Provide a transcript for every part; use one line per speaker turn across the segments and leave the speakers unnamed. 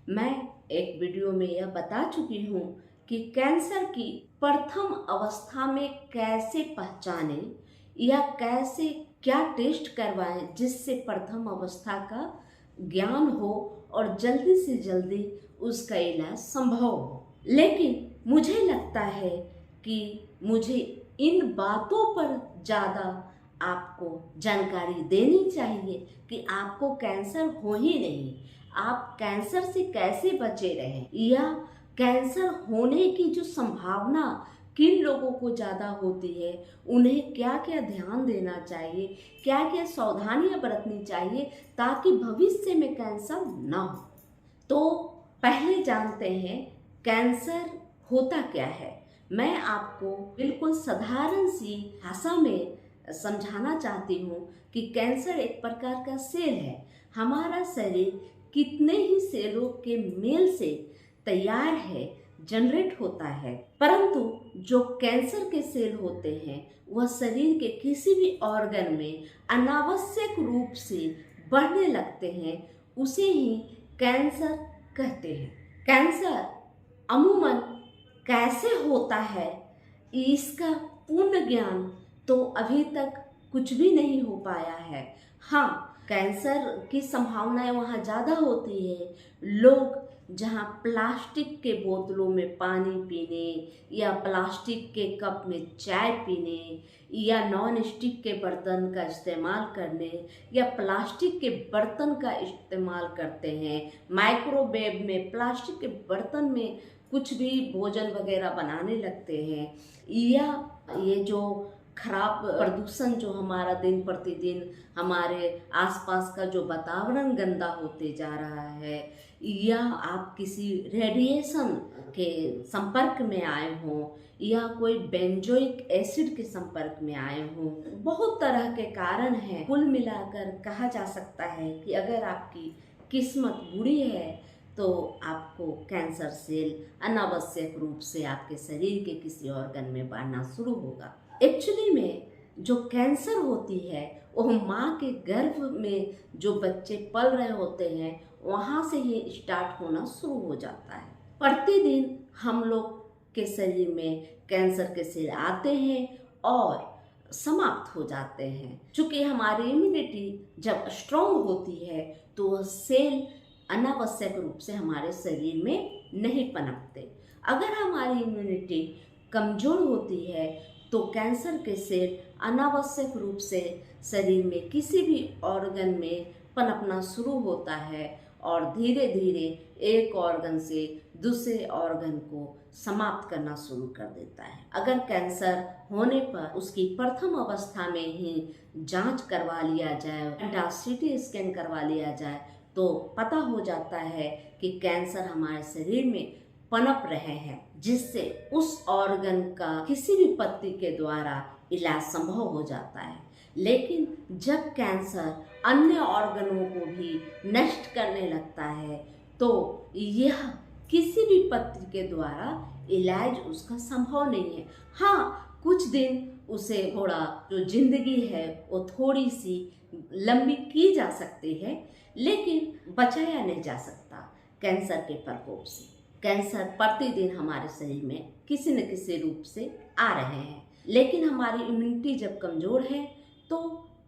मैं एक वीडियो में यह बता चुकी हूँ कि कैंसर की प्रथम अवस्था में कैसे पहचानें या कैसे क्या टेस्ट करवाएं जिससे प्रथम अवस्था का ज्ञान हो और जल्दी से जल्दी उसका इलाज संभव हो। लेकिन मुझे लगता है कि मुझे इन बातों पर ज़्यादा आपको जानकारी देनी चाहिए कि आपको कैंसर हो ही नहीं, आप कैंसर से कैसे बचे रहें या कैंसर होने की जो संभावना किन लोगों को ज़्यादा होती है, उन्हें क्या क्या ध्यान देना चाहिए, क्या क्या सावधानियां बरतनी चाहिए ताकि भविष्य में कैंसर ना हो। तो पहले जानते हैं कैंसर होता क्या है। मैं आपको बिल्कुल साधारण सी भाषा में समझाना चाहती हूँ कि कैंसर एक प्रकार का सेल है। हमारा शरीर कितने ही सेलों के मेल से तैयार है, जनरेट होता है, परंतु जो कैंसर के सेल होते हैं वह शरीर के किसी भी ऑर्गन में अनावश्यक रूप से बढ़ने लगते हैं, उसे ही कैंसर कहते हैं। कैंसर अमूमन कैसे होता है इसका पूर्ण ज्ञान तो अभी तक कुछ भी नहीं हो पाया है। हाँ, कैंसर की संभावनाएं वहाँ ज़्यादा होती है। लोग जहाँ प्लास्टिक के बोतलों में पानी पीने या प्लास्टिक के कप में चाय पीने या नॉन स्टिक के बर्तन का इस्तेमाल करने या प्लास्टिक के बर्तन का इस्तेमाल करते हैं, माइक्रोवेव में प्लास्टिक के बर्तन में कुछ भी भोजन वगैरह बनाने लगते हैं, या ये जो खराब प्रदूषण जो हमारा दिन प्रतिदिन हमारे आसपास का जो वातावरण गंदा होते जा रहा है, या आप किसी रेडिएशन के संपर्क में आए हों या कोई बेंजोइक एसिड के संपर्क में आए हों, बहुत तरह के कारण हैं। कुल मिलाकर कहा जा सकता है कि अगर आपकी किस्मत बुरी है तो आपको कैंसर सेल अनावश्यक रूप से आपके शरीर के किसी ऑर्गन में बढ़ना शुरू होगा। एक्चुअली में जो कैंसर होती है वह माँ के गर्भ में जो बच्चे पल रहे होते हैं वहाँ से ही स्टार्ट होना शुरू हो जाता है। प्रतिदिन हम लोग के शरीर में कैंसर के सेल आते हैं और समाप्त हो जाते हैं। चूँकि हमारी इम्यूनिटी जब स्ट्रॉन्ग होती है तो वह सेल अनावश्यक रूप से हमारे शरीर में नहीं पनपते। अगर हमारी इम्यूनिटी कमज़ोर होती है तो कैंसर के सेल अनावश्यक रूप से शरीर में किसी भी ऑर्गन में पनपना शुरू होता है और धीरे धीरे एक ऑर्गन से दूसरे ऑर्गन को समाप्त करना शुरू कर देता है। अगर कैंसर होने पर उसकी प्रथम अवस्था में ही जांच करवा लिया जाए, सीटी स्कैन करवा लिया जाए तो पता हो जाता है कि कैंसर हमारे शरीर में पनप रहे हैं, जिससे उस ऑर्गन का किसी भी पद्धति के द्वारा इलाज संभव हो जाता है। लेकिन जब कैंसर अन्य ऑर्गनों को भी नष्ट करने लगता है तो यह किसी भी पद्धति के द्वारा इलाज उसका संभव नहीं है। हाँ, कुछ दिन उसे थोड़ा जो जिंदगी है वो थोड़ी सी लंबी की जा सकती है, लेकिन बचाया नहीं जा सकता कैंसर के प्रकोप से। कैंसर प्रतिदिन हमारे शरीर में किसी न किसी रूप से आ रहे हैं, लेकिन हमारी इम्यूनिटी जब कमज़ोर है तो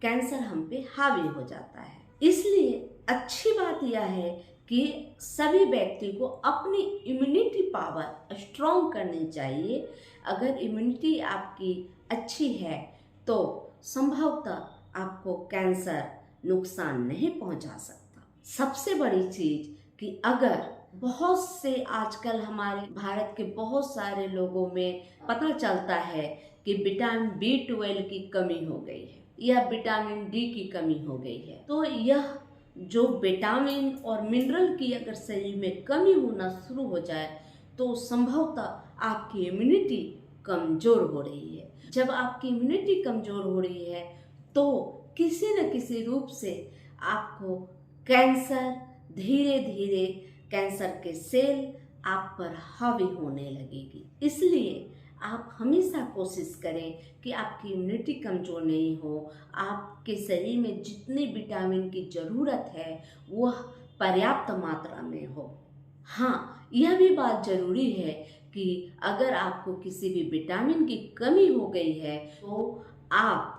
कैंसर हम पे हावी हो जाता है। इसलिए अच्छी बात यह है कि सभी व्यक्ति को अपनी इम्यूनिटी पावर स्ट्रॉन्ग करनी चाहिए। अगर इम्यूनिटी आपकी अच्छी है तो संभवतः आपको कैंसर नुकसान नहीं पहुंचा सकता। सबसे बड़ी चीज़ कि अगर बहुत से आजकल हमारे भारत के बहुत सारे लोगों में पता चलता है कि विटामिन B12 की कमी हो गई है या विटामिन D की कमी हो गई है, तो यह जो विटामिन और मिनरल की अगर शरीर में कमी होना शुरू हो जाए तो संभवतः आपकी इम्यूनिटी कमज़ोर हो रही है। जब आपकी इम्यूनिटी कमज़ोर हो रही है तो किसी न किसी रूप से आपको कैंसर धीरे धीरे कैंसर के सेल आप पर हावी होने लगेगी। इसलिए आप हमेशा कोशिश करें कि आपकी इम्यूनिटी कमज़ोर नहीं हो, आपके शरीर में जितनी विटामिन की ज़रूरत है वह पर्याप्त मात्रा में हो। हाँ, यह भी बात ज़रूरी है कि अगर आपको किसी भी विटामिन की कमी हो गई है तो आप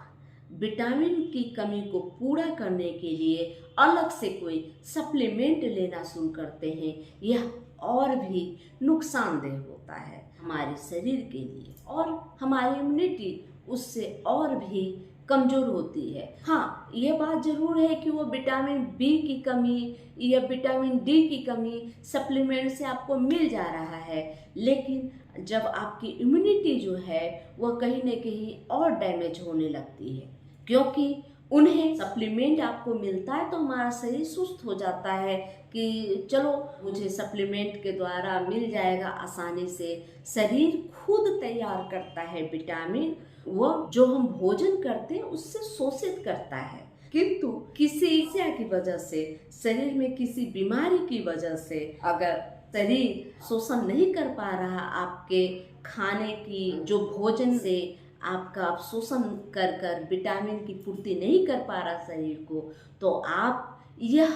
विटामिन की कमी को पूरा करने के लिए अलग से कोई सप्लीमेंट लेना शुरू करते हैं। यह और भी नुकसानदेह होता है हमारे शरीर के लिए और हमारी इम्यूनिटी उससे और भी कमज़ोर होती है। हाँ, ये बात ज़रूर है कि वो विटामिन बी की कमी या विटामिन डी की कमी सप्लीमेंट से आपको मिल जा रहा है, लेकिन जब आपकी इम्यूनिटी जो है वह कहीं न कहीं और डैमेज होने लगती है, क्योंकि उन्हें सप्लीमेंट आपको मिलता है तो हमारा शरीर सुस्त हो जाता है कि चलो मुझे सप्लीमेंट के द्वारा मिल जाएगा आसानी से। शरीर खुद तैयार करता है विटामिन, वह जो हम भोजन करते हैं उससे शोषित करता है, किंतु किसी समस्या की वजह से, शरीर में किसी बीमारी की वजह से अगर शरीर शोषण नहीं कर पा रहा आपके खाने की जो भोजन से आपका शोषण कर कर विटामिन की पूर्ति नहीं कर पा रहा शरीर को, तो आप यह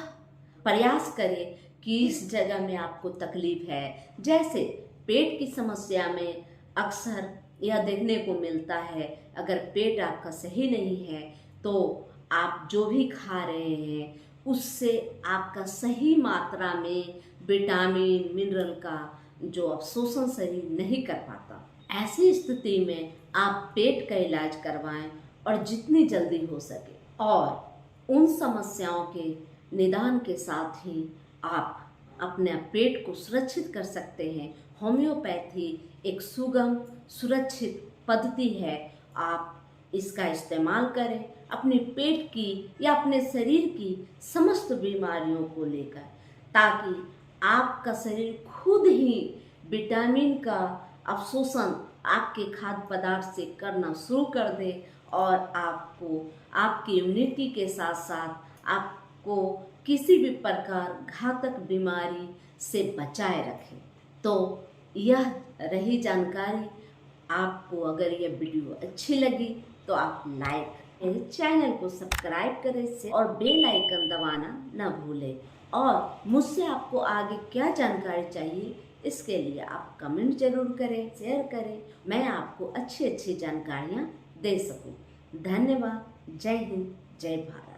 प्रयास करें कि इस जगह में आपको तकलीफ है, जैसे पेट की समस्या में अक्सर यह देखने को मिलता है, अगर पेट आपका सही नहीं है तो आप जो भी खा रहे हैं उससे आपका सही मात्रा में विटामिन मिनरल का जो अवशोषण शरीर नहीं कर पाता। ऐसी स्थिति में आप पेट का इलाज करवाएं और जितनी जल्दी हो सके, और उन समस्याओं के निदान के साथ ही आप अपने पेट को सुरक्षित कर सकते हैं। होम्योपैथी एक सुगम सुरक्षित पद्धति है, आप इसका इस्तेमाल करें अपने पेट की या अपने शरीर की समस्त बीमारियों को लेकर, ताकि आपका शरीर खुद ही विटामिन का अवशोषण आपके खाद्य पदार्थ से करना शुरू कर दे और आपको आपकी इम्यूनिटी के साथ साथ आपको किसी भी प्रकार घातक बीमारी से बचाए रखे। तो यह रही जानकारी। आपको अगर यह वीडियो अच्छी लगी तो आप लाइक करें, चैनल को सब्सक्राइब करें और बेल आइकन दबाना न भूलें। और मुझसे आपको आगे क्या जानकारी चाहिए इसके लिए आप कमेंट जरूर करें, शेयर करें, मैं आपको अच्छी अच्छी जानकारियाँ दे सकूं। धन्यवाद। जय हिंद, जय भारत।